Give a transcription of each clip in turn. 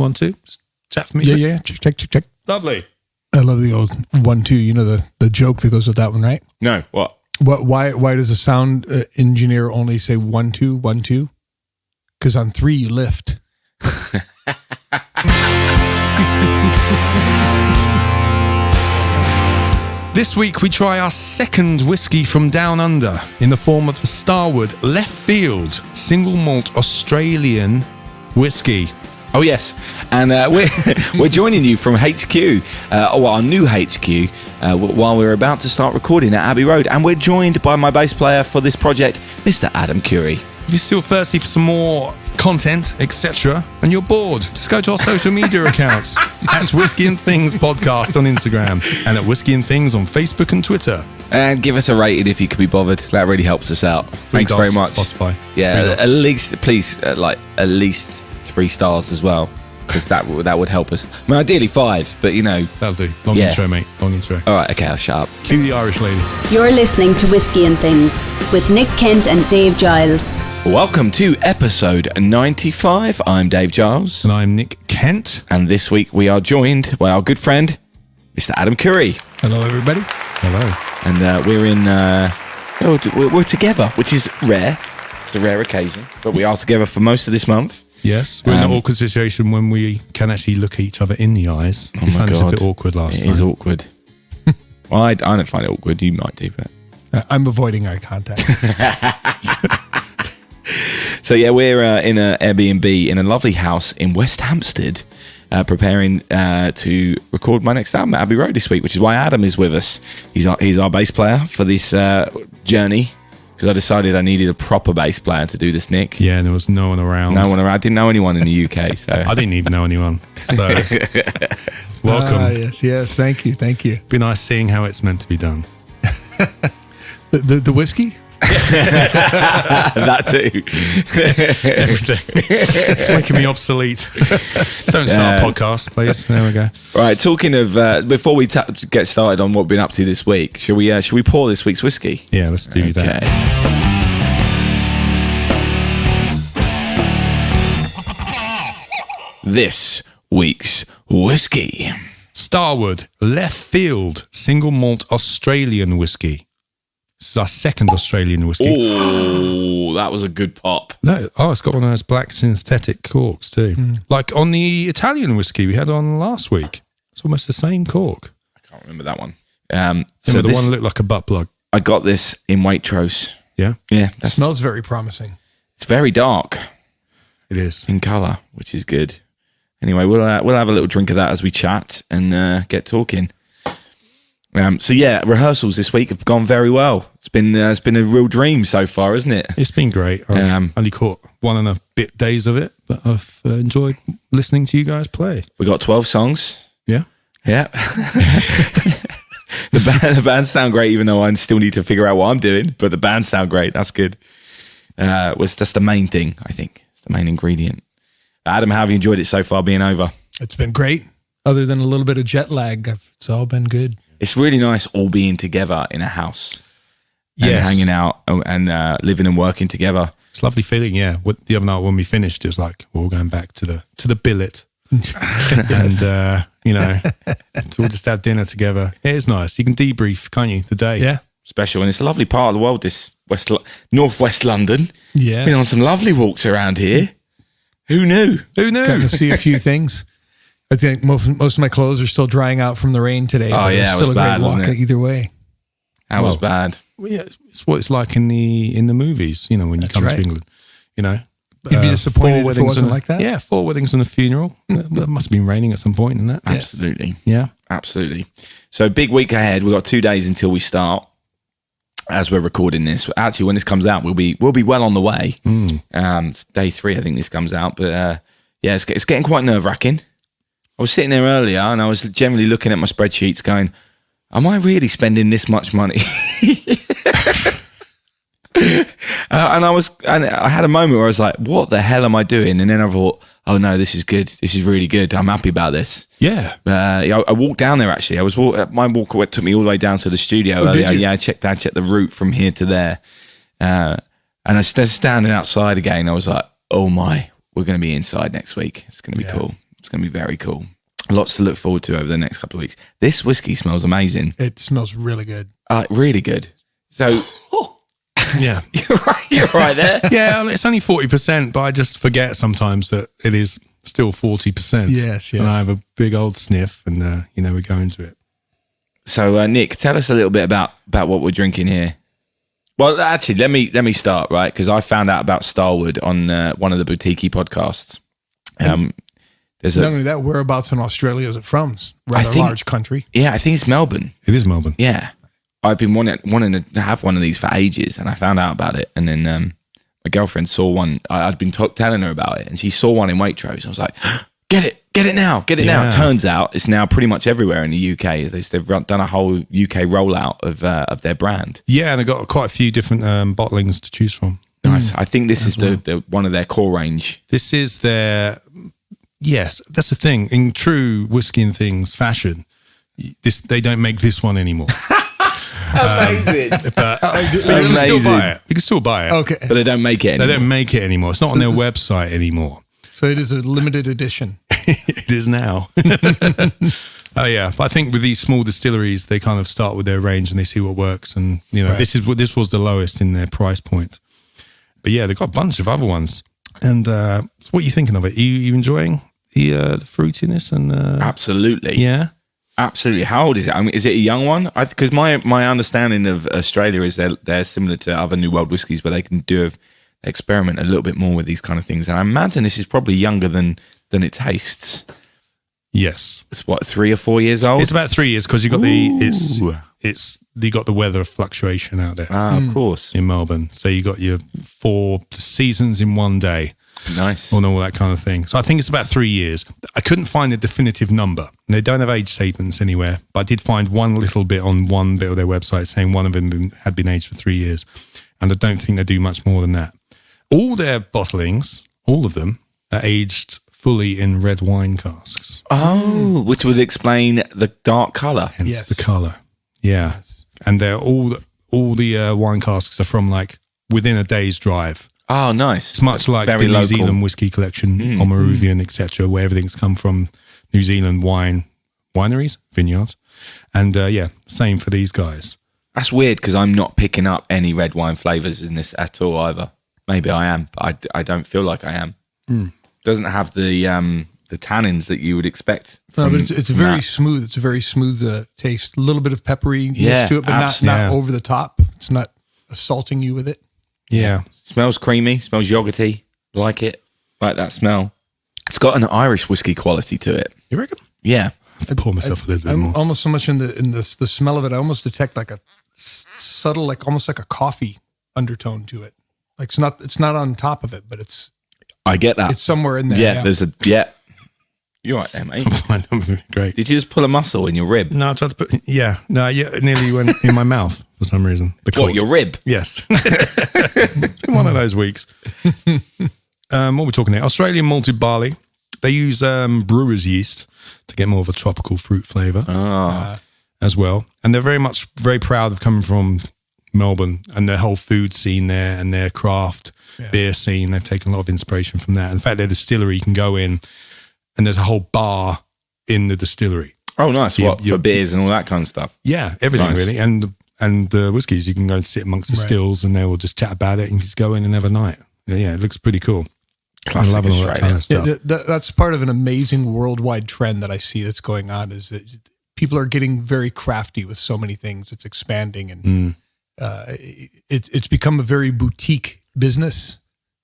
1, 2. Just chat for me. Yeah. Check. Lovely. I love the old 1, 2. You know the joke that goes with that one, right? No, what? Why does a sound engineer only say 1, 2, 1, 2? Because on 3 you lift. This week we try our second whiskey from Down Under in the form of the Starwood Left Field Single Malt Australian Whiskey. Oh yes, and we're joining you from HQ, our new HQ, while we're about to start recording at Abbey Road, and we're joined by my bass player for this project, Mr. Adam Kury. If you're still thirsty for some more content, etc., and you're bored, just go to our social media accounts at Whisky and Things Podcast on Instagram and at Whisky and Things on Facebook and Twitter. And give us a rating if you could be bothered. That really helps us out. Thanks very much. Spotify. Yeah, at least, please, at least 3 stars as well, because that would help us. I mean, ideally 5, but you know. That'll do. Long intro, mate. Long intro. All right, okay, I'll shut up. Cue the Irish lady. You're listening to Whisky and Things with Nick Kent and Dave Giles. Welcome to episode 95. I'm Dave Giles. And I'm Nick Kent. And this week we are joined by our good friend, Mr. Adam Kury. Hello, everybody. Hello. And we're in... we're together, which is rare. It's a rare occasion. But we are together for most of this month. Yes, we're in an awkward situation when we can actually look at each other in the eyes. Oh my God. It was a bit awkward last time. It is awkward. Well, I don't find it awkward. You might do, but... I'm avoiding eye contact. So yeah, we're in an Airbnb in a lovely house in West Hampstead, preparing to record my next album at Abbey Road this week, which is why Adam is with us. He's our bass player for this journey, because I decided I needed a proper bass player to do this, Nick. Yeah, and there was no one around. No one around. I didn't know anyone in the UK, so... I didn't even know anyone. So, welcome. Yes. Thank you. Be nice seeing how it's meant to be done. The whiskey? That too. Everything. It's making me obsolete. Don't start a podcast, please. There we go. Right, talking of before we get started on what we've been up to this week, should we pour this week's whiskey? Yeah, let's do that. This week's whiskey. Starwood Left Field Single Malt Australian Whiskey. This is our second Australian whiskey. Oh, that was a good pop. No, it's got one of those black synthetic corks too. Like on the Italian whiskey we had on last week. It's almost the same cork. I can't remember that one. So the one that looked like a butt plug. I got this in Waitrose. Yeah? Yeah. It smells very promising. It's very dark. It is. In colour, which is good. Anyway, we'll have a little drink of that as we chat and get talking. So yeah, rehearsals this week have gone very well. It's been a real dream so far, isn't it? It's been great. I've only caught 1 and a bit days of it, but I've enjoyed listening to you guys play. We got 12 songs. Yeah. The bands sound great, even though I still need to figure out what I'm doing. But the bands sound great. That's good. That's the main thing, I think. It's the main ingredient. Adam, how have you enjoyed it so far being over? It's been great. Other than a little bit of jet lag, it's all been good. It's really nice all being together in a house and hanging out and living and working together. It's a lovely feeling, yeah. The other night when we finished, it was like, we're all going back to the billet. And, so we'll just have dinner together. It is nice. You can debrief, can't you, the day? Yeah. Special. And it's a lovely part of the world, this northwest London. Yeah. Been on some lovely walks around here. Who knew? Gotten to see a few things. I think most of my clothes are still drying out from the rain today. Oh, but yeah, it's still it was a bad, great walk wasn't it? either way. That was bad. Well, yeah, it's what it's like in the movies, when you come to England, You'd be disappointed if it wasn't like that? Yeah, 4 weddings and a funeral. It must have been raining at some point in that. Absolutely. Yeah. Absolutely. So big week ahead. We've got 2 days until we start. As we're recording this, actually, when this comes out, we'll be well on the way. It's day 3, I think this comes out. But it's getting quite nerve-wracking. I was sitting there earlier and I was generally looking at my spreadsheets going, am I really spending this much money? And I had a moment where I was like, what the hell am I doing? And then I thought, oh no, this is good. This is really good. I'm happy about this. Yeah. I walked down there actually. My walk took me all the way down to the studio earlier. Yeah, I checked the route from here to there. And I was standing outside again. I was like, oh my, we're going to be inside next week. It's going to be cool. It's going to be very cool. Lots to look forward to over the next couple of weeks. This whiskey smells amazing. It smells really good. Really good. So, Yeah. you're right there. Yeah, it's only 40%, but I just forget sometimes that it is still 40%. Yes. And I have a big old sniff and, we go into it. So, Nick, tell us a little bit about what we're drinking here. Well, actually, let me start, right? Because I found out about Starwood on one of the boutique podcasts. Not only that, whereabouts in Australia is it from? It's a rather large country. Yeah, I think it's Melbourne. It is Melbourne. Yeah. I've been wanting to have one of these for ages, and I found out about it. And then my girlfriend saw one. I'd been telling her about it, and she saw one in Waitrose. I was like, get it now. It turns out it's now pretty much everywhere in the UK. They've done a whole UK rollout of their brand. Yeah, and they've got quite a few different bottlings to choose from. Nice. I think this is the one of their core range. This is their... Yes, that's the thing. In true Whiskey and Things fashion, they don't make this one anymore. Amazing. But you can still buy it. You can still buy it. Okay. But they don't make it anymore. They don't make it anymore. It's not on their website anymore. So it is a limited edition. It is now. Oh yeah, but I think with these small distilleries, they kind of start with their range and they see what works. And Right. this was the lowest in their price point. But yeah, they've got a bunch of other ones. And what are you thinking of it? Are you enjoying the fruitiness and Absolutely. Yeah. Absolutely. How old is it? I mean, is it a young one? Because my understanding of Australia is they're similar to other New World whiskies where they can experiment a little bit more with these kind of things. And I imagine this is probably younger than it tastes. Yes. It's what, 3 or 4 years old? It's about 3 years because you got you got the weather fluctuation out there Of course. in Melbourne. So you got your 4 seasons in one day. Nice. And all that kind of thing. So I think it's about 3 years. I couldn't find a definitive number. They don't have age statements anywhere, but I did find one little bit on one bit of their website saying one of them had been aged for 3 years. And I don't think they do much more than that. All their bottlings, all of them, are aged fully in red wine casks. Oh, which would explain the dark colour. Hence Yes. the colour. Yeah. Yes. And they're all the wine casks are from like within a day's drive. Oh, nice. It's much like Very the New local. Zealand whiskey collection, Omaruvian, etc., where everything's come from New Zealand wineries, vineyards. And same for these guys. That's weird because I'm not picking up any red wine flavours in this at all either. Maybe I am, but I don't feel like I am. Doesn't have the tannins that you would expect. No, from but it's very that. smooth. It's a very smooth taste. A little bit of pepperyness Yeah, to it, but not absolutely. over the top. It's not assaulting you with it. Yeah. Smells creamy, smells yogurty. Like it. Like that smell. It's got an Irish whiskey quality to it. You reckon? Yeah. I have to pour myself a little bit I'm more. almost so much in the smell of it. I almost detect like a subtle, like almost like a coffee undertone to it. Like it's not on top of it, but it's I get that. somewhere in there. Yeah, there's a You're right there, mate. Fine, great. Did you just pull a muscle in your rib? No, I tried to put. It nearly went in my mouth for some reason. The What, cork. your rib? Yes. Been one of those weeks. What are we talking here? Australian malted barley. They use brewer's yeast to get more of a tropical fruit flavour as well. And they're very proud of coming from Melbourne and their whole food scene there and their craft beer scene. They've taken a lot of inspiration from that. In fact, their distillery, you can go in and there's a whole bar in the distillery. Oh, nice. For beers and all that kind of stuff? Yeah, everything Nice. really. And the whiskies, you can go and sit amongst the stills and they will just chat about it and just go in and have a night. Yeah, it looks pretty cool. Classic I'm loving all that kind of stuff. That's part of an amazing worldwide trend that I see that's going on. Is that people are getting very crafty with so many things. It's expanding and it's become a very boutique business.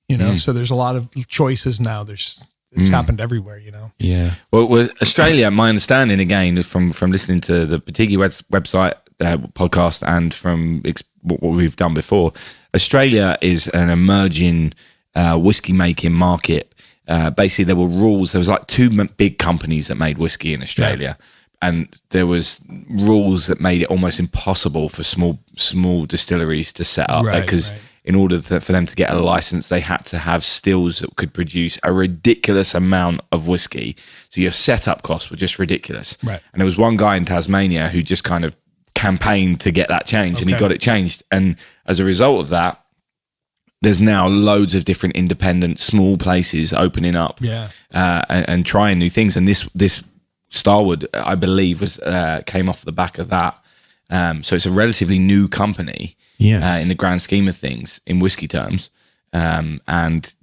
You know, so there's a lot of choices now. It's happened everywhere. You know. Yeah. Well, Australia, my understanding again from listening to the Patigi website podcast and from what we've done before, Australia is an emerging whiskey making market. Basically, there were rules. There was like 2 big companies that made whiskey in Australia, and there was rules that made it almost impossible for small distilleries to set up because. In order for them to get a license, they had to have stills that could produce a ridiculous amount of whiskey. So your setup costs were just ridiculous. Right. And there was one guy in Tasmania who just kind of campaigned to get that changed, and he got it changed. And as a result of that, there's now loads of different independent small places opening up, and trying new things. And this Starwood, I believe, came off the back of that. So it's a relatively new company, in the grand scheme of things, in whiskey terms, and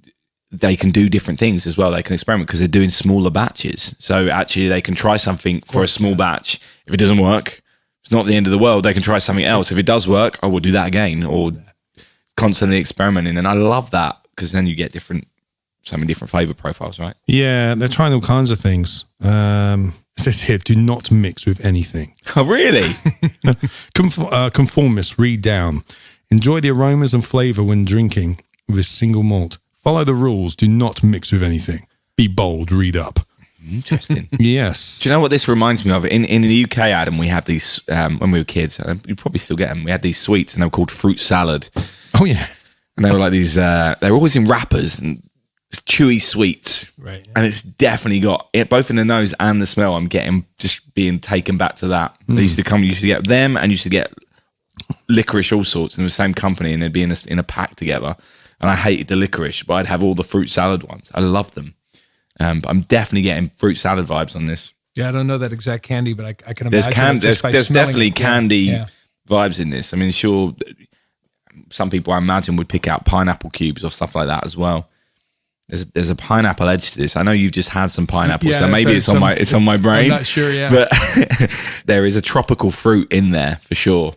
they can do different things as well. They can experiment because they're doing smaller batches. So actually, they can try something for a small batch. If it doesn't work, it's not the end of the world. They can try something else. If it does work, we'll do that again, or constantly experimenting. And I love that because then you get so many different flavor profiles, right? Yeah, they're trying all kinds of things. It says here, do not mix with anything. Oh, really? Conformists, read down. Enjoy the aromas and flavor when drinking with this single malt. Follow the rules. Do not mix with anything. Be bold. Read up. Interesting. Yes. Do you know what this reminds me of? In the UK, Adam, we have these, when we were kids, you probably still get them, we had these sweets and they were called fruit salad. Oh, yeah. And they were like these, they were always in wrappers and chewy sweets. Right. Yeah. And it's definitely got it, both in the nose and the smell. I'm getting just being taken back to that. They used to get them and used to get licorice, all sorts, in the same company, and they'd be in a pack together. And I hated the licorice, but I'd have all the fruit salad ones. I loved them. But I'm definitely getting fruit salad vibes on this. Yeah, I don't know that exact candy, but I can imagine. There's definitely candy vibes in this. I mean, sure, some people I imagine would pick out pineapple cubes or stuff like that as well. There's a pineapple edge to this. I know you've just had some pineapple, so maybe it's on my brain. I'm not sure, yeah. But there is a tropical fruit in there for sure.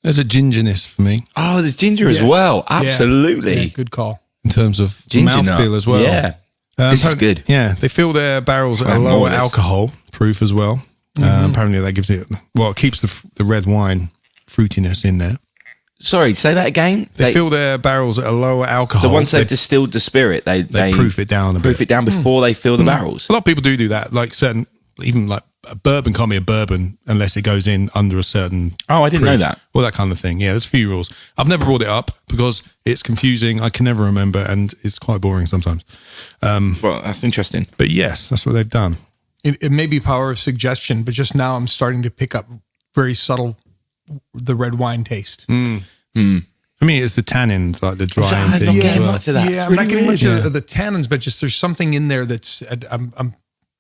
There's a gingerness for me. Oh, there's ginger as well. Absolutely. Yeah, good call. In terms of Ginger mouthfeel as well. Yeah. This is good. Yeah, they fill their barrels at a lower alcohol proof as well. Apparently that gives it, it keeps the red wine fruitiness in there. Sorry, say that again. They fill their barrels at a lower alcohol. So once they've distilled the spirit, they proof it down a bit. Proof it down before they fill the barrels. A lot of people do that. Like even like a bourbon can't be a bourbon unless it goes in under a certain. Oh, I didn't know that. Well, that kind of thing. Yeah, there's a few rules. I've never brought it up because it's confusing. I can never remember, and it's quite boring sometimes. Well, that's interesting. But yes, that's what they've done. It may be power of suggestion, but just now I'm starting to pick up very subtle the red wine taste. For me, it's the tannins, like the drying thing. Not getting much of that. Yeah, I'm not getting much of the tannins, but just there's something in there that's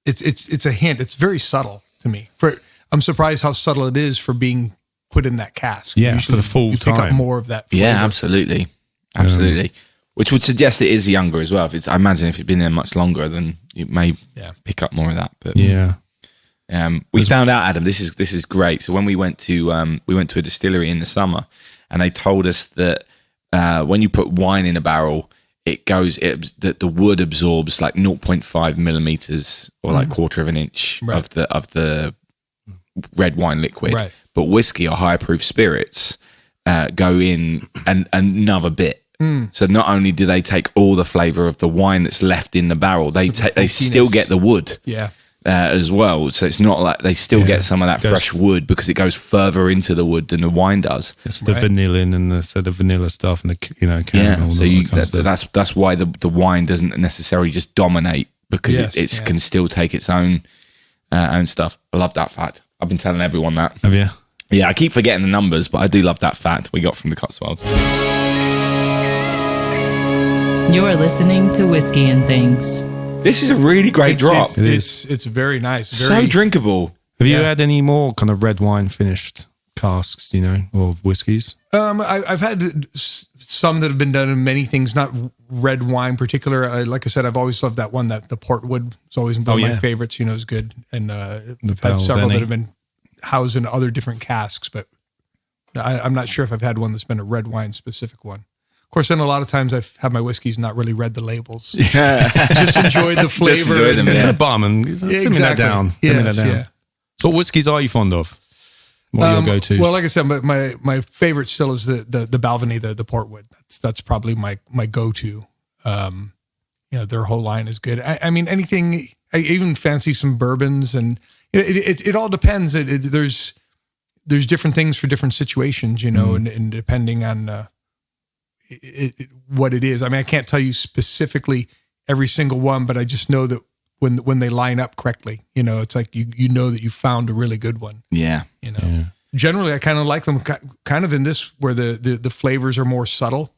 it's a hint. It's very subtle to me. I'm surprised how subtle it is for being put in that cask. Yeah, usually for the full you time. pick up more of that flavor. Yeah, absolutely. Which would suggest it is younger as well. I imagine if it's been there much longer, then you may pick up more of that. But we found out, Adam. This is great. So when we went to a distillery in the summer, and they told us that when you put wine in a barrel, that the wood absorbs like 0.5 millimeters or like quarter of an inch of the red wine liquid. Right. But whiskey or higher proof spirits go in another bit. So not only do they take all the flavor of the wine that's left in the barrel, they still get the wood. Yeah. As well, so it's not like they still get some of that fresh wood because it goes further into the wood than the wine does. It's the vanillin and the vanilla stuff and the caramel. So that's why the wine doesn't necessarily just dominate because it can still take its own stuff. I love that fact. I've been telling everyone that. Have you? Yeah, I keep forgetting the numbers, but I do love that fact we got from the Cotswolds. You're listening to Whiskey and Things. This is a really great drop. It's very nice. So drinkable. Have you had any more kind of red wine finished casks, or whiskies? I've had some that have been done in many things, not red wine particular. Like I said, I've always loved that one, that the Portwood is always one of my favorites, is good. And I've had several that have been housed in other different casks, but I'm not sure if I've had one that's been a red wine specific one. Of course, then a lot of times I've had my whiskeys not really read the labels. Yeah. Just enjoyed the flavor. Just enjoyed them, the bomb and simmer that down. Yeah. So what whiskeys are you fond of? What are your go-tos? Well, like I said, my favorite still is the Balvenie, the Portwood. That's probably my go-to. Their whole line is good. I mean, anything, I even fancy some bourbons, and it all depends. There's different things for different situations, and depending on what it is. I mean, I can't tell you specifically every single one, but I just know that when they line up correctly, it's like you know that you found a really good one. Yeah. Generally, I kind of like them kind of in this where the flavors are more subtle.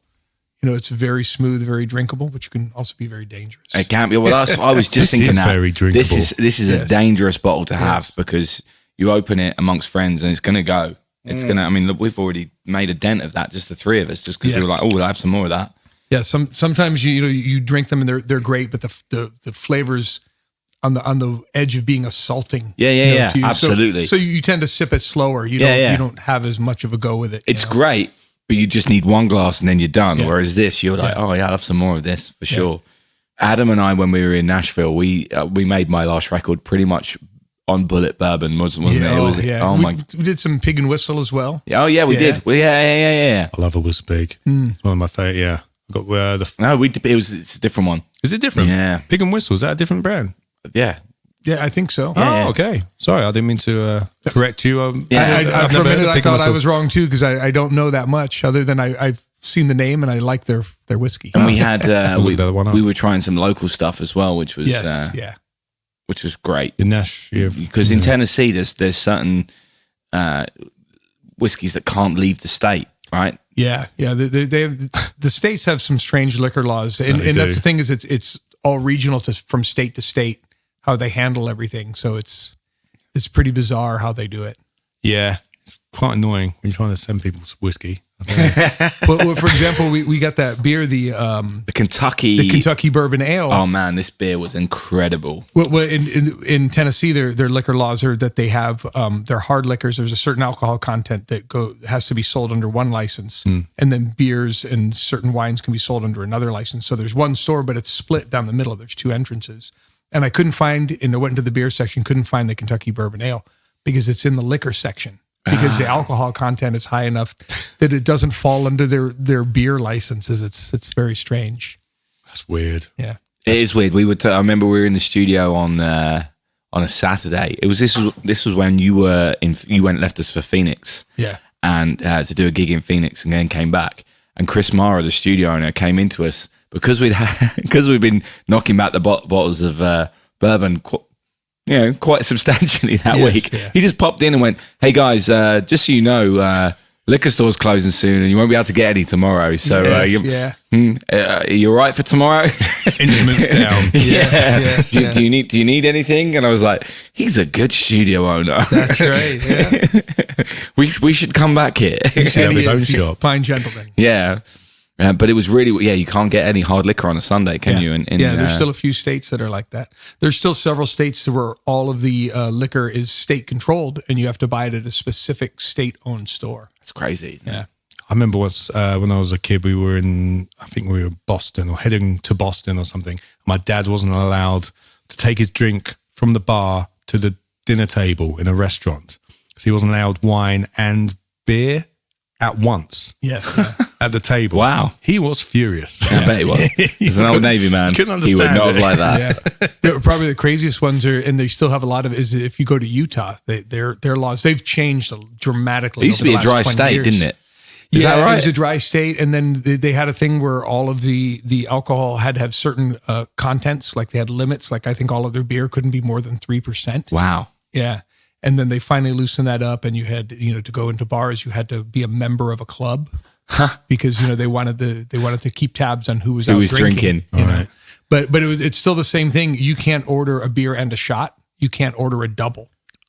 it's very smooth, very drinkable, which can also be very dangerous. It can't be. Well, I was just thinking is that very drinkable. This is a dangerous bottle to have because you open it amongst friends and it's going to go. It's going to. I mean, look, we've already made a dent of that, just the three of us, just because we were like, we'll have some more of that. Yeah, sometimes you drink them and they're great, but the flavors on the edge of being assaulting. Yeah, absolutely. So you tend to sip it slower. You don't have as much of a go with it. It's great, but you just need one glass and then you're done. Yeah. Whereas this, you're like, I'll have some more of this for sure. Adam and I, when we were in Nashville, we made my last record pretty much on bullet bourbon, wasn't it? We did some Pig and Whistle as well. Oh yeah, we did. Yeah. I love a Whistle Pig. It's one of my favorite. Yeah, I got it's a different one. Is it different? Yeah, Pig and Whistle, is that a different brand? Yeah, I think so. Oh, okay. Sorry, I didn't mean to correct you. For a minute, I thought I was wrong too because I don't know that much other than I've seen the name and I like their whiskey. And we had we were trying some local stuff as well, which was which was great in Nashville because in Tennessee there's certain whiskeys that can't leave the state, right? Yeah. They have, the states have some strange liquor laws, and that's the thing is it's all regional from state to state how they handle everything. So it's pretty bizarre how they do it. Yeah, it's quite annoying when you're trying to send people whiskey. Well, for example, we got that beer, the Kentucky Bourbon Ale. Oh man, this beer was incredible. Well, in Tennessee, their liquor laws are that they have their hard liquors. There's a certain alcohol content that has to be sold under one license, and then beers and certain wines can be sold under another license. So there's one store, but it's split down the middle. There's two entrances, and I couldn't find. And I went into the beer section, couldn't find the Kentucky Bourbon Ale because it's in the liquor section. Because the alcohol content is high enough that it doesn't fall under their beer licenses. It's very strange. That's weird. Yeah, it is weird. I remember we were in the studio on a Saturday. This was when you left us for Phoenix. Yeah, and to do a gig in Phoenix, and then came back. And Chris Mara, the studio owner, came into us because we'd been knocking back the bottles of bourbon. Quite substantially that week. Yeah. He just popped in and went, "Hey guys, just so you know, liquor store's closing soon, and you won't be able to get any tomorrow. So, are you all right for tomorrow?" Instruments down. Yes. Do you need anything? And I was like, "He's a good studio owner. That's right. Yeah. we should come back here. He should have his own shop. Fine gentleman. Yeah." But it was really, you can't get any hard liquor on a Sunday, can you? There's still a few states that are like that. There's still several states where all of the liquor is state controlled and you have to buy it at a specific state-owned store. That's crazy. Yeah. I remember once when I was a kid, we were in Boston or heading to Boston or something. My dad wasn't allowed to take his drink from the bar to the dinner table in a restaurant because he wasn't allowed wine and beer at once. Yes. At the table. Wow. He was furious. I bet he was. He's an old Navy man. Couldn't understand. He would not have like that. Yeah. Probably the craziest ones are, and they still have a lot of, is if you go to Utah, their laws, they've changed dramatically. It used to be a dry state, didn't it? Is that right? It was a dry state, and then they had a thing where all of the alcohol had to have certain contents, like they had limits. Like I think all of their beer couldn't be more than 3%. Wow. Yeah. And then they finally loosened that up, and you had, to go into bars, you had to be a member of a club because they wanted to keep tabs on who was drinking. All right. But it's still the same thing. You can't order a beer and a shot. You can't order a double.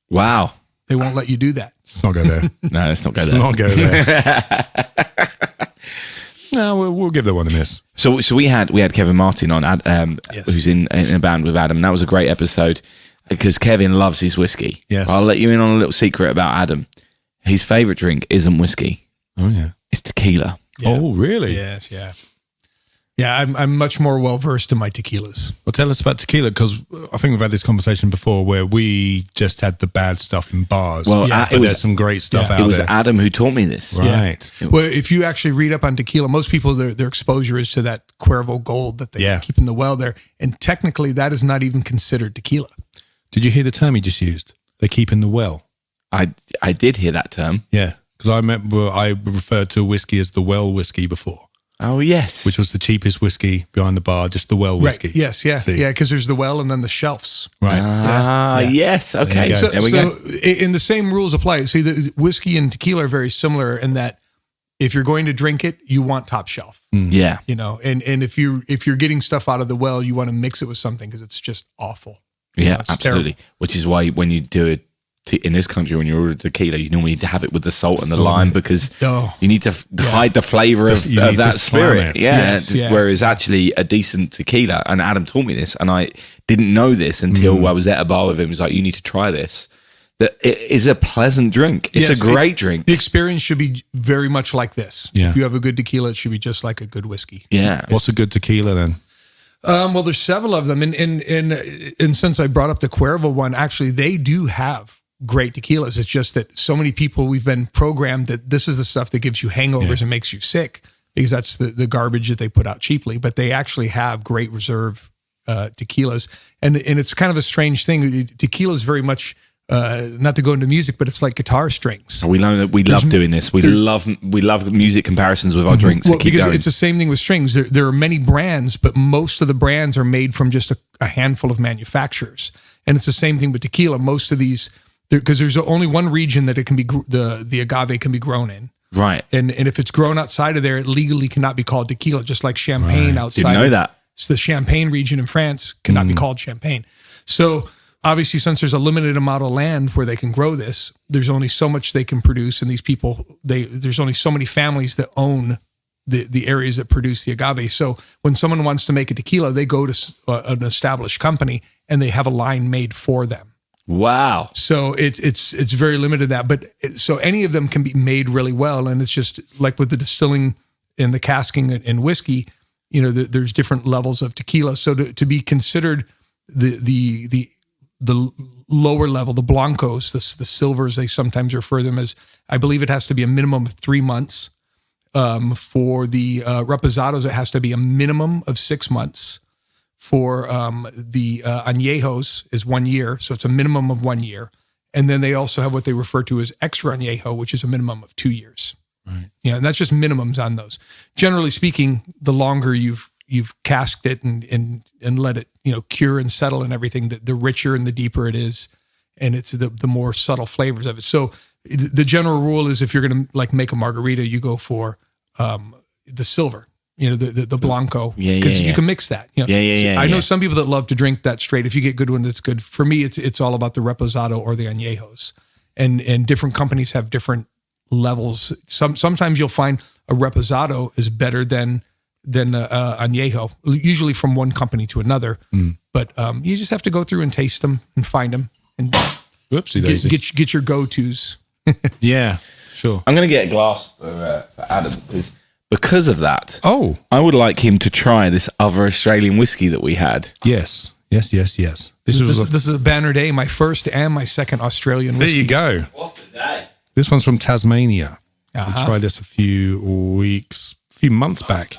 Wow. They won't let you do that. Let's not go there. No, let's not go there. Let's not go there. No, we'll give that one a miss. So we had Kevin Martin on, who's in a band with Adam. And that was a great episode. Because Kevin loves his whiskey. Yes. I'll let you in on a little secret about Adam. His favorite drink isn't whiskey. Oh, yeah. It's tequila. Yeah. Oh, really? Yes, yeah. Yeah, I'm much more well-versed in my tequilas. Well, tell us about tequila, because I think we've had this conversation before where we just had the bad stuff in bars. Well, there's some great stuff out there. It was Adam who taught me this. Right. Yeah. Well, if you actually read up on tequila, most people, their exposure is to that Cuervo Gold that they keep in the well there. And technically, that is not even considered tequila. Did you hear the term he just used? They keep in the well. I did hear that term. Yeah, because I remember I referred to whiskey as the well whiskey before. Oh, yes. Which was the cheapest whiskey behind the bar, just the well whiskey. Right. Yes, yeah. See? Yeah, because there's the well and then the shelves. Right. Yes. Okay. There we go. In the same rules apply. See, the whiskey and tequila are very similar in that if you're going to drink it, you want top shelf. Yeah. You know, and if you're getting stuff out of the well, you want to mix it with something because it's just awful. You know, it's absolutely. terrible. Which is why when you do it in this country, when you order tequila, you normally need to have it with the salt and the lime because you need to hide the flavor of that spirit. Whereas actually a decent tequila, and Adam taught me this, and I didn't know this until I was at a bar with him. He was like, "You need to try this." That it is a pleasant drink. It's a great drink. The experience should be very much like this. Yeah. If you have a good tequila, it should be just like a good whiskey. Yeah. What's a good tequila then? Well, there's several of them, and since I brought up the Cuervo one, actually they do have great tequilas. It's just that so many people, we've been programmed that this is the stuff that gives you hangovers and makes you sick because that's the garbage that they put out cheaply. But they actually have great reserve tequilas, and it's kind of a strange thing. Tequila is very much. Not to go into music, but it's like guitar strings. We love doing this. We love music comparisons with our drinks. Well, because it's the same thing with strings. There are many brands, but most of the brands are made from just a handful of manufacturers. And it's the same thing with tequila. Most of these, because there's only one region that it can be the agave can be grown in. Right. And if it's grown outside of there, it legally cannot be called tequila. Just like champagne outside. Didn't know that. So the Champagne region in France cannot be called champagne. So obviously, since there's a limited amount of land where they can grow this, there's only so much they can produce, and these people, there's only so many families that own the areas that produce the agave. So when someone wants to make a tequila, they go to an established company and they have a line made for them. Wow! So it's very limited that, but so any of them can be made really well, and it's just like with the distilling and the casking in whiskey, you know, there's different levels of tequila. So to be considered the lower level, the blancos, the silvers, they sometimes refer them as, I believe it has to be a minimum of 3 months. For the reposados, it has to be a minimum of 6 months. For the añejos is 1 year, so it's a minimum of 1 year. And then they also have what they refer to as extra añejo, which is a minimum of 2 years. Right. Yeah, and that's just minimums on those. Generally speaking, the longer you've casked it and let it, you know, cure and settle and everything, the richer and the deeper it is, and it's the more subtle flavors of it. So the general rule is if you're going to like make a margarita, you go for the silver, you know, the blanco, because you can mix that. You know? I know some people that love to drink that straight. If you get good one, that's good. For me, it's all about the reposado or the añejos, and different companies have different levels. Sometimes you'll find a reposado is better than añejo, usually from one company to another. But you just have to go through and taste them and find them and get your go-tos. Yeah, sure. I'm going to get a glass for Adam because of that. Oh, I would like him to try this other Australian whiskey that we had. Yes. This This is a banner day, my first and my second Australian whiskey. There you go. What a day. This one's from Tasmania. We tried this a few months back.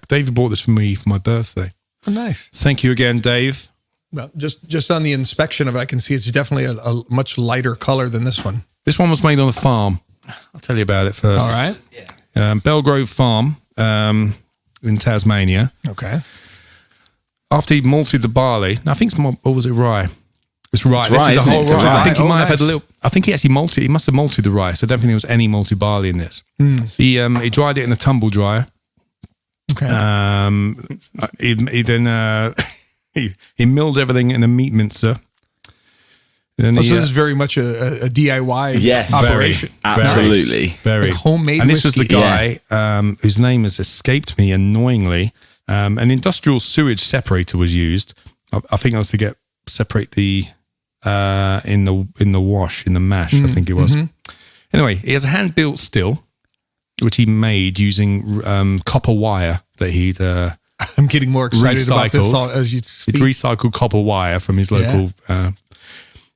David bought this for me for my birthday. Oh, nice. Thank you again, Dave. Well, just on the inspection of it, I can see it's definitely a much lighter color than this one. This one was made on a farm. I'll tell you about it first. All right. Belle Grove Farm in Tasmania. Okay. After he malted the barley, I think or was it rye? It's rye. It's rye, this is a whole isn't it? It's rye. rye. I think he might have had nice. a little. I think he actually malted. He must have malted the rye. So I don't think there was any malted barley in this. He dried it in a tumble dryer. Okay. He then he milled everything in a meat mincer. And then So this is very much a DIY operation. Absolutely. Very Like homemade And this was the whiskey. guy whose name has escaped me annoyingly. An industrial sewage separator was used. I think it was to separate the in the wash, in the mash, I think it was. Anyway, he has a hand-built still, which he made using copper wire that he'd I'm getting more excited about this as you he'd speak. recycled copper wire from his local.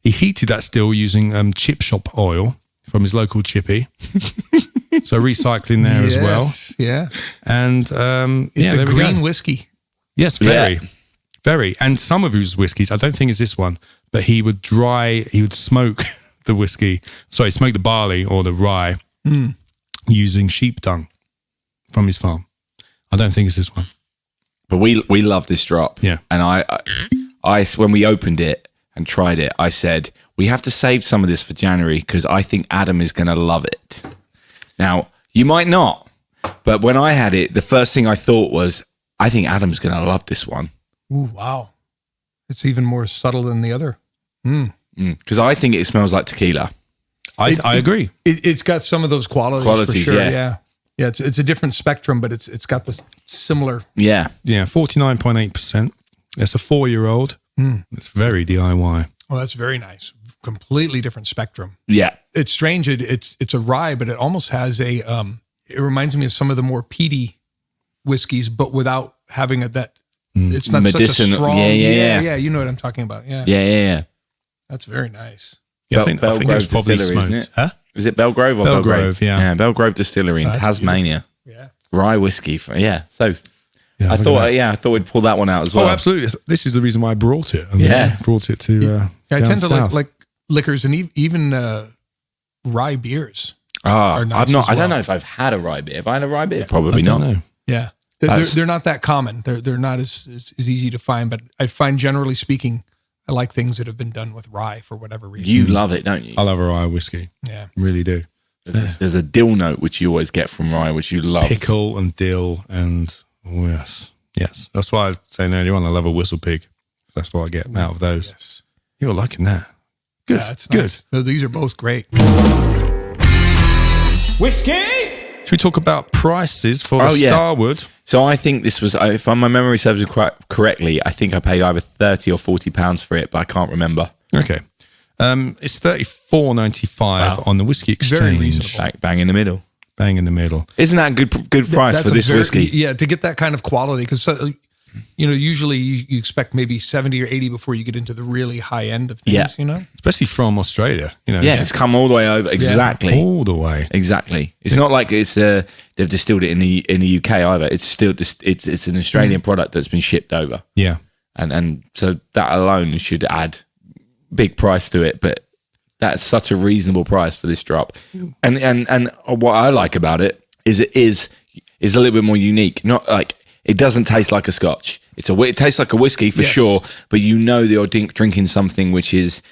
He heated that still using chip shop oil from his local chippy. So recycling there as well. Yeah. And It's there a we green go. whiskey. Yes, very. And some of his whiskies, I don't think it's this one, but he would smoke the whiskey. Sorry, smoke the barley or the rye using sheep dung from his farm. I don't think it's this one. But we love this drop. Yeah. And I when we opened it and tried it, I said, we have to save some of this for January because I think Adam is going to love it. Now, You might not, but when I had it, the first thing I thought was, I think Adam's going to love this one. Ooh, wow. It's even more subtle than the other. Because I think it smells like tequila. I agree. It's got some of those qualities for sure. yeah. Yeah, it's a different spectrum, but it's got this similar. Yeah. Yeah, 49.8%. It's a 4-year-old. It's very DIY. Oh, that's very nice. Completely different spectrum. Yeah. It's strange. It's a rye, but it almost has a. It reminds me of some of the more peaty whiskeys, but without having that. It's not such a strong. Yeah. You know what I'm talking about. Yeah. That's very nice. Yeah, I think it's probably smoked. Isn't it? Huh? Is it Belle Grove or Belle Grove? Yeah. Belle Grove Distillery in Tasmania. Beautiful. Yeah. Rye whiskey. So Yeah, I thought we'd pull that one out as well. Oh, absolutely. This is the reason why I brought it. Brought it to. I tend to south. like liquors and even rye beers. Are nice I've not. I don't know if I've had a rye beer. Have I had a rye beer? Probably I don't not. know. Yeah, they're not that common. They're not as easy to find. But I find, generally speaking, I like things that have been done with rye for whatever reason. You love it, don't you? I love a rye whiskey. Yeah, Really do. There's a dill note which you always get from rye, which you love. Pickle and dill and yes. That's why I was saying earlier on, I love a whistle pig. That's what I get out of those. Yes. You're liking that. Good. Yeah, it's good. nice. These are both great. Whiskey? Should we talk about prices for the Starwood? So I think this was, if my memory serves me correctly, I think I paid either £30 or £40 for it, but I can't remember. Okay. It's $34.95 on the Whiskey Exchange. Very reasonable. Bang in the middle. Bang in the middle. Isn't that a good price That's for this whiskey? Yeah, to get that kind of quality, because usually you expect maybe 70 or 80 before you get into the really high end of things. Yeah. Especially from Australia. It's come all the way over. Exactly. All the way. Exactly. It's not like it's they've distilled it in the UK either. It's still it's an Australian product that's been shipped over. Yeah. And so that alone should add big price to it, but that's such a reasonable price for this drop. And what I like about it is a little bit more unique. Not like it doesn't taste like a Scotch. It tastes like a whiskey for sure, but you know that you're drinking something which is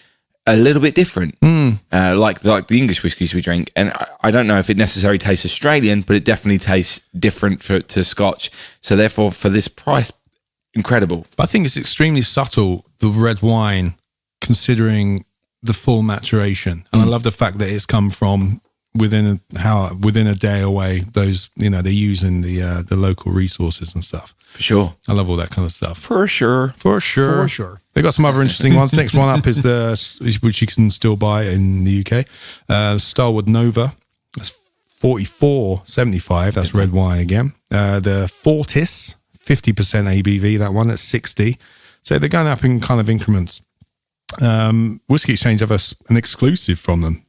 a little bit different, like the English whiskies we drink. And I don't know if it necessarily tastes Australian, but it definitely tastes different to Scotch. So therefore, for this price, incredible. But I think it's extremely subtle, the red wine, considering the full maturation. And I love the fact that it's come from within a day away. Those, they're using the local resources and stuff. For sure. I love all that kind of stuff. For sure. They got some other interesting ones. Next one up is which you can still buy in the UK. Starwood Nova. That's $44.75. That's red wine again. The Fortis, 50% ABV. That one at 60. So they're going up in kind of increments. Whiskey Exchange have an exclusive from them.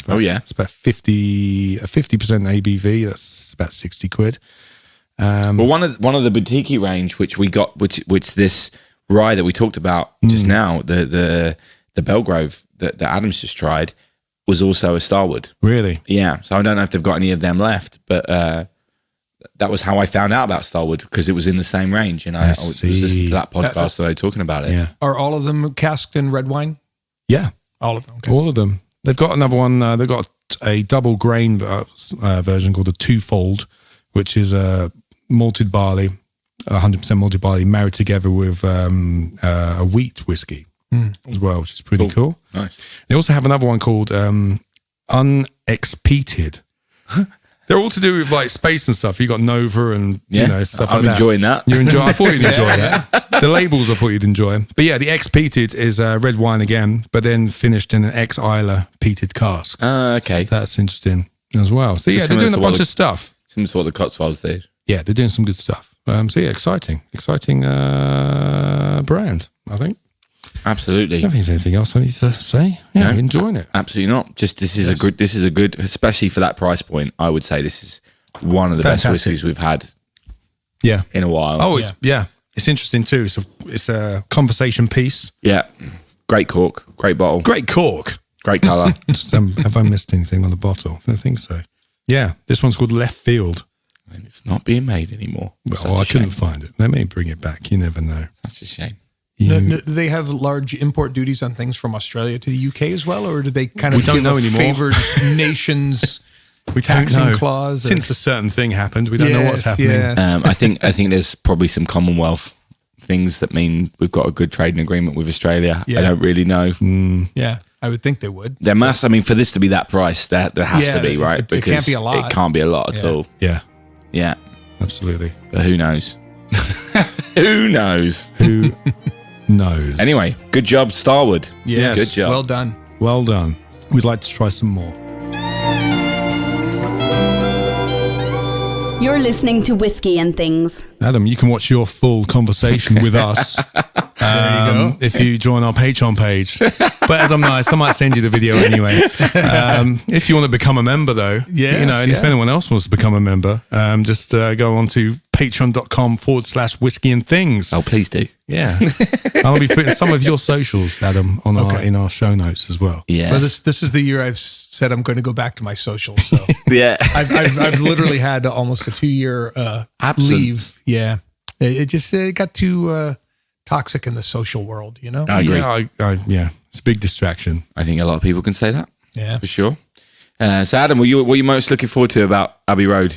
Oh yeah, it's about 50% ABV. That's about 60 quid. Well, one of the boutique range which we got, which this rye that we talked about just now, the Belle Grove that Adam's just tried, was also a Starwood. Really? Yeah. So I don't know if they've got any of them left, but that was how I found out about Starwood, because it was in the same range, and I was listening to that podcast that they were talking about it. Yeah. Are all of them casked in red wine? Yeah. All of them. Okay. All of them. They've got another one. They've got a double grain version called a twofold, which is malted barley, 100% malted barley, married together with a wheat whiskey as well, which is pretty cool. Nice. They also have another one called Unexpeated. They're all to do with like space and stuff. You got Nova and stuff like that. I'm enjoying that. I thought you'd enjoy that. The labels I thought you'd enjoy. But yeah, the Ex-Peated is red wine again, but then finished in an ex-Isla peated cask. Okay. So that's interesting as well. So yeah, they're doing a bunch of stuff. Similar to what the Cotswolds did. Yeah, they're doing some good stuff. So yeah, exciting brand, I think. Absolutely. I don't think there's anything else I need to say. Yeah, I'm enjoying it. Absolutely not. Just this is a good, especially for that price point. I would say this is one of the best whiskeys we've had. Yeah, in a while. Oh, it's interesting too. It's a conversation piece. Yeah, great cork, great bottle, great cork, great color. Have I missed anything on the bottle? I don't think so. Yeah, this one's called Left Field. And it's not being made anymore. Well, I couldn't find it. They may bring it back. You never know. That's a shame. Do they have large import duties on things from Australia to the UK as well, or do they kind of favored nations We taxing don't know. clause. Since a certain thing happened, we don't know what's happening. Yes. I think there's probably some Commonwealth things that mean we've got a good trading agreement with Australia. Yeah. I don't really know. Yeah, I would think they would. There must. I mean, for this to be that price, there has Yeah, to be, right? it can't be a lot. It can't be a lot at all. Yeah, Yeah, absolutely. but who knows? Who knows? Who knows? Anyway, good job, Starwood. Yes, good job. Well done. Well done. We'd like to try some more. You're listening to Whiskey and Things. Adam, you can watch your full conversation with us if you join our Patreon page. But as I'm nice, I might send you the video anyway. If you want to become a member, though, Yes, and if anyone else wants to become a member, just go on to patreon.com/whiskey and things. Oh, please do. Yeah. I'll be putting some of your socials, Adam, on in our show notes as well. Yeah. Well, this is the year I've said I'm going to go back to my socials. So Yeah. I've literally had almost a 2-year Absence. leave. Yeah, it got too toxic in the social world. You know. I agree. Yeah, it's a big distraction. I think a lot of people can say that. Yeah. For sure. So, Adam, what are you most looking forward to about Abbey Road?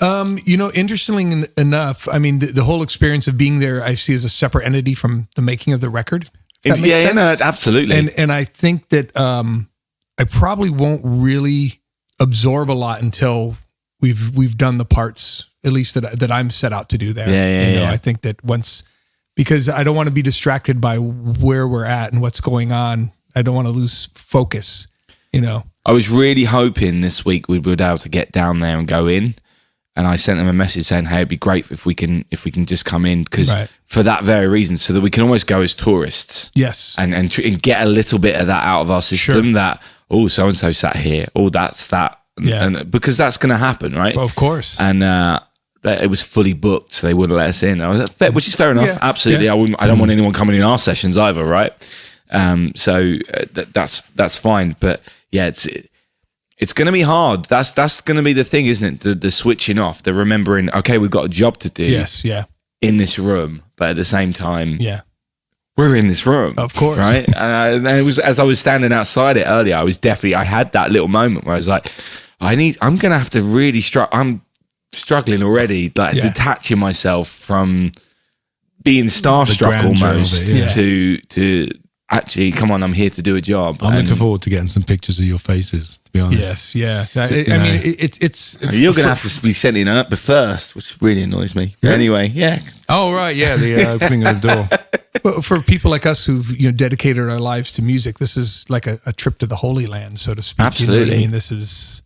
Interestingly enough, I mean, the whole experience of being there, I see as a separate entity from the making of the record. If that makes sense. No, absolutely. And I think that I probably won't really absorb a lot until we've done the parts, at least that I'm set out to do there. Yeah. I think that because I don't want to be distracted by where we're at and what's going on. I don't want to lose focus. I was really hoping this week we would be able to get down there and go in. And I sent them a message saying, "Hey, it'd be great if we can just come in because for that very reason, so that we can almost go as tourists, Yes, and get a little bit of that out of our system. Sure. That so and so sat here, that's that, and because that's going to happen, right? well, of course. And it was fully booked, so they wouldn't let us in. I was like, fair, which is fair enough, Yeah, absolutely. yeah. I don't want anyone coming in our sessions either, right? That's fine, but yeah, It's going to be hard. That's going to be the thing, isn't it? The switching off, the remembering, okay, we've got a job to do Yes, yeah, in this room, but at the same time, yeah. we're in this room. Of course. Right? And it was, as I was standing outside it earlier, I had that little moment where I was like, I'm going to have to really I'm struggling already, like detaching myself from being starstruck grandeur of almost it, to actually, come on, I'm here to do a job. I'm looking forward to getting some pictures of your faces, to be honest. Yes, yeah. I mean, it's You're going to have to be sending up first, which really annoys me. Yes. Anyway, yeah. Oh, right, yeah, the opening of the door. Well, for people like us who've dedicated our lives to music, this is like a trip to the Holy Land, so to speak. Absolutely. You know what I mean, this is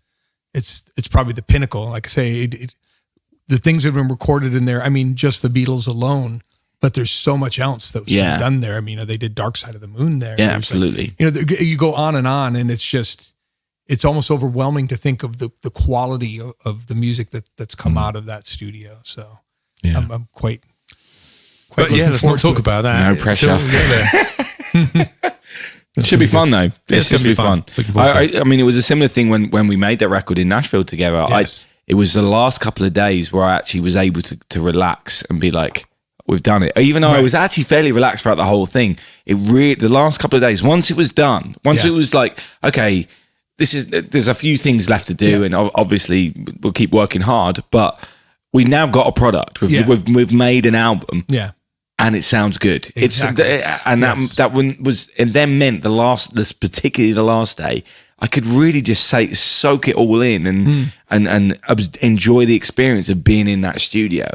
it's probably the pinnacle. Like I say, the things that have been recorded in there. I mean, just the Beatles alone, but there's so much else that was been done there. I mean, they did Dark Side of the Moon there. Yeah, There's absolutely. you go on, and it's almost overwhelming to think of the quality of the music that's come out of that studio. So Yeah. I'm quite. But yeah, let's not looking forward to talk it. about that. No pressure. Until we get there. It should be fun, though. It's It's gonna going to be fun. Looking forward to I mean, it was a similar thing when we made that record in Nashville together. Yes. It was the last couple of days where I actually was able to relax and be like, we've done it. Even though I was actually fairly relaxed throughout the whole thing, the last couple of days, once it was done, it was like, okay, there's a few things left to do, and obviously we'll keep working hard, but we now got a product. We've made an album. Yeah. And it sounds good. Exactly. That one was, and then meant particularly the last day, I could really just soak it all in and enjoy the experience of being in that studio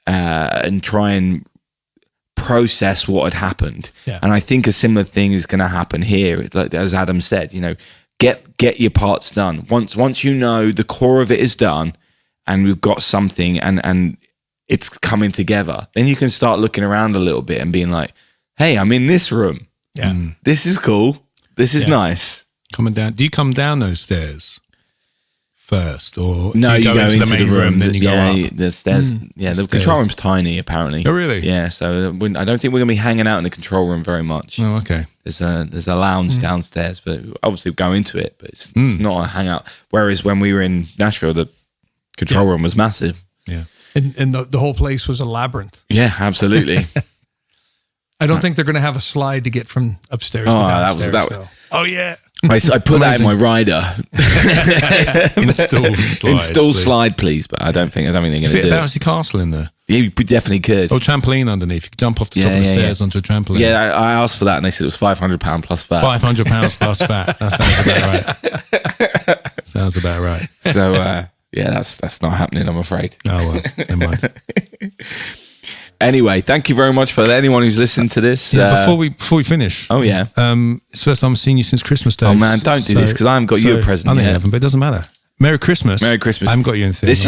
and try and process what had happened. Yeah. And I think a similar thing is going to happen here. Like, as Adam said, get your parts done. Once you know the core of it is done, and we've got something, and it's coming together, then you can start looking around a little bit and being like, hey, I'm in this room. Yeah. This is cool. This is nice. Coming down. Do you come down those stairs first, or No, do you go into the main room, then you go up? The stairs. Yeah, the control room's tiny, apparently. Oh, really? Yeah, so I don't think we're going to be hanging out in the control room very much. Oh, okay. There's a lounge downstairs, but obviously we go into it, but it's not a hangout. Whereas when we were in Nashville, the control room was massive. Yeah. And the whole place was a labyrinth. Yeah, absolutely. I don't think they're going to have a slide to get from upstairs to downstairs. That Oh, yeah. I put that in my rider. Install slide, please. But I don't think they're going to Fit do a it. bouncy castle in there. Yeah, you definitely could. Or trampoline underneath. You could jump off the top of the stairs onto a trampoline. Yeah, I asked for that and they said it was £500 plus VAT. £500 plus VAT. That sounds about right. Sounds about right. So, that's not happening, I'm afraid. Oh, well, never mind. Anyway, thank you very much for anyone who's listened to this. Yeah, before we finish. Oh, yeah. It's the first time I've seen you since Christmas Day. Oh, man, don't do this because I haven't got you a present I know yet. you haven't, but it doesn't matter. Merry Christmas. Merry Christmas. I haven't got you anything. This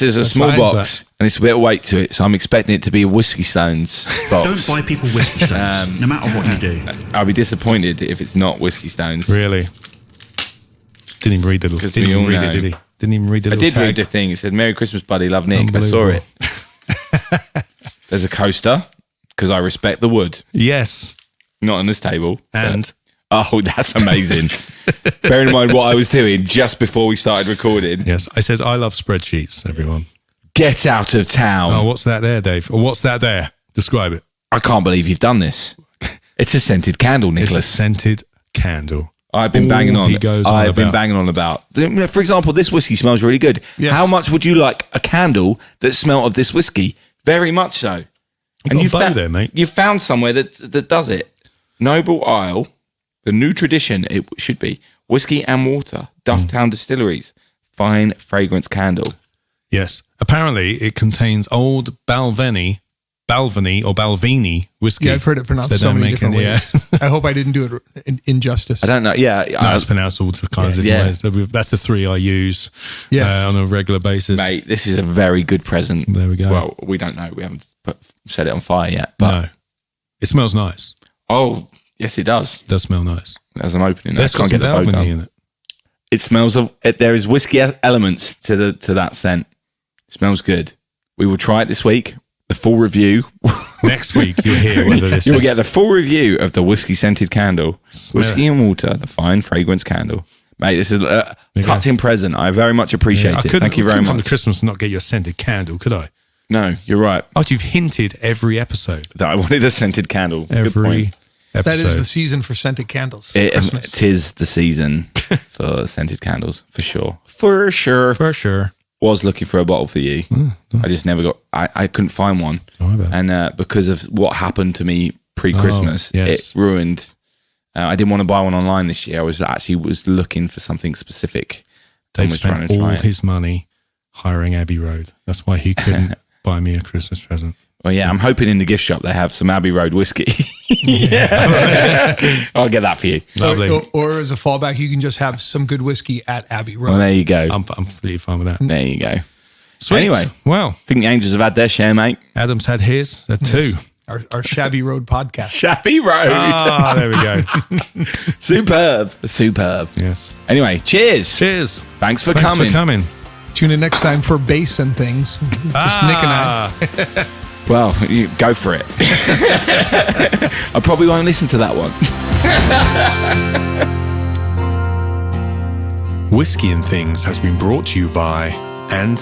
is a small fine, box and it's a bit of weight to it, so I'm expecting it to be a Whiskey Stones box. Don't buy people Whiskey Stones, no matter what you do. I'll be disappointed if it's not Whiskey Stones. Really? Didn't even read the little. Didn't even read it, did he? Didn't even read the little I did tag. read the thing. It said, "Merry Christmas, buddy. Love, Nick." I saw it. There's a coaster because I respect the wood. Yes. Not on this table. And oh, that's amazing. Bear in mind what I was doing just before we started recording. yes, it says I love spreadsheets. Everyone. Get out of town. Oh, what's that there, Dave? Or what's that there? Describe it. I can't believe you've done this. It's a scented candle, It's a Nicholas. scented candle. I've been banging on. He goes on I've been about. banging on about. For example, this whiskey smells really good. Yes. How much would you like a candle that smelled of this whiskey? Very much so. You got a bow there, mate. You found somewhere that does it. Noble Isle, the new tradition. It should be whiskey and water. Dufftown Distilleries, fine fragrance candle. Yes. Apparently, it contains old Balvenie or Balvenie whiskey. Yeah, I've heard it pronounced so many different ways. I hope I didn't do it injustice. I don't know. Yeah, No, it's pronounced all kinds of different ways. So that's the three I use on a regular basis. mate, this is a very good present. There we go. Well, we don't know. We haven't set it on fire yet. But No. It smells nice. oh, yes, it does. It does smell nice. As I'm opening it, Let's got some Balvenie in it. It smells of. There is whiskey elements to that scent. It smells good. We will try it this week. The full review. Next week, you'll hear whether this You will is... get the full review of the whiskey scented candle. Smell Whiskey it. and water, the fine fragrance candle. Mate, this is a touching present. I very much appreciate I it. couldn't Thank you very come to much. Christmas and not get you a scented candle, could I? No, you're right. Oh, you've hinted every episode. That I wanted a scented candle. Good Every point. episode. That is the season for scented candles. Christmas. It is the season for scented candles, for sure. For sure. For sure. Was looking for a bottle for you. I just never got. I couldn't find one, and because of what happened to me pre-Christmas, yes. it ruined. I didn't want to buy one online this year. I was looking for something specific. Dave spent all his money hiring Abbey Road. That's why he couldn't buy me a Christmas present. Well, yeah, I'm hoping in the gift shop they have some Abbey Road whiskey. I'll get that for you. Lovely. Or as a fallback, you can just have some good whiskey at Abbey Road. Well, there you go. I'm pretty fine with that. There you go. Sweet. Anyway, well, I think the Angels have had their share, mate. Adam's had his. They're two. Our Shabby Road podcast. Shabby Road. Ah, there we go. Superb. Yes. Anyway, cheers. Cheers. Thanks for Thanks coming. for coming. Tune in next time for bass and things. Just Nick and I. Well, you go for it. I probably won't listen to that one. Whiskey and Things has been brought to you by And